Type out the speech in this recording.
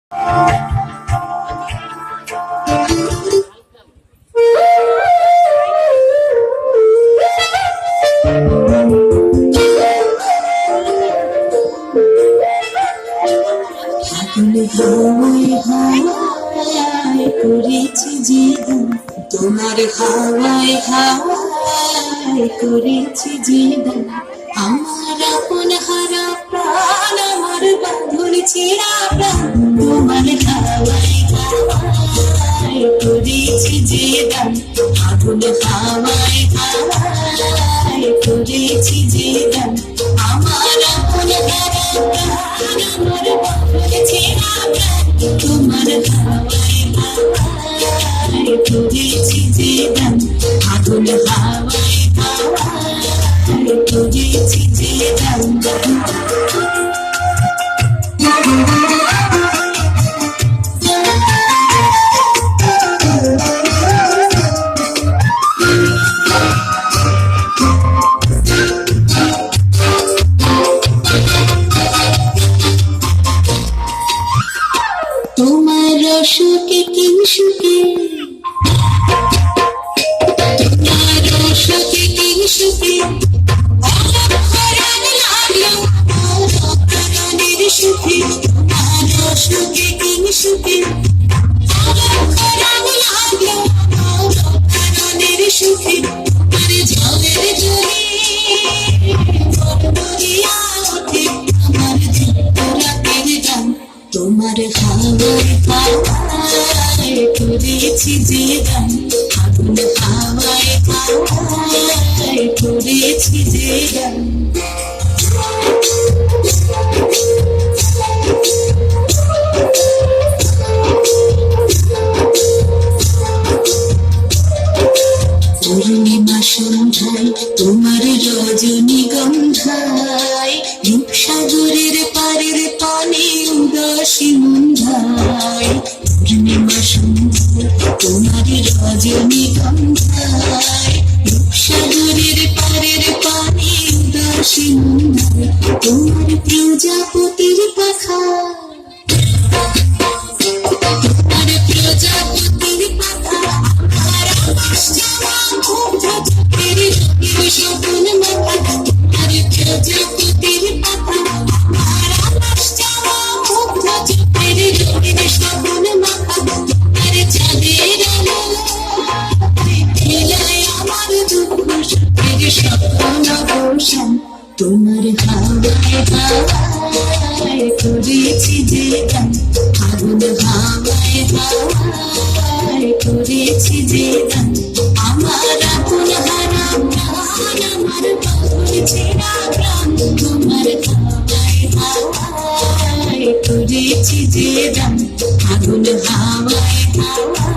হাওয়ায় হাওয়ায় করেছি জীবন, তোমার হাওয়ায় হাওয়ায় করেছি জীবন। আমার আপন হারা প্রাণ, আমার বাঁধন ছেঁড়া প্রাণ, তোমার হাওয়ায় হাওয়ায় করেছি জীবন। আগুন হাওয়ায় হাওয়ায় করেছি জীবন। আমার আপন হারা প্রাণ, আমার বাঁধন ছেঁড়া প্রাণ, তোমার হাওয়ায় হাওয়ায় করেছি জীবন। আগুন হাওয়ায় হাওয়ায় করেছি জীবন। তোমার সুখে কি সুখে, তোমার সুখে কি সুখে, প্রাণের সুখে, তোমার সুখে কি সুখে, প্রাণের সুখে, আরে ঝড়ের জলে দরিয়া ওঠে আমার রাতের গান। তোমার হাওয়ায় হাওয়ায় করেছি জীবন। আগুন হাওয়ায় হাওয়ায় করেছি জীবন। পূর্ণিমা সন্ধ্যায় তোমার রজনীগন্ধায়, রূপসাগরের পারের পানে উদাসী মন্ধায়। পূর্ণিমা সন্ধ্যায় তোমার রজনীগন্ধায়, রূপসাগরের পারের পানে উদাসী মন্ধায়। তোমার প্রজাপতির পাখা, তোমার প্রজাপতির পাখা, আমার আকাশ যাওয়া মুগ্ধ চোখের রঙের স্বপ্ন মাখা। তোমার প্রজাপতির পাখা, আমার আকাশ যাওয়া মুগ্ধ চোখের রঙের স্বপ্ন মাখা। তোমার চাঁদের আলো খেলায় আমার দুঃখ সুখের স্বপ্ন অবসান। তোমার হাওয়ায় হাওয়ায় করেছি জীবন। আগুন হাওয়ায় হাওয়ায় করেছি জীবন। আমার আপন হারা প্রাণ, আমার বাঁধন ছেঁড়া প্রাণ, তোমার হাওয়ায় হাওয়ায় করেছি জীবন। আগুন হাওয়ায় হাওয়ায়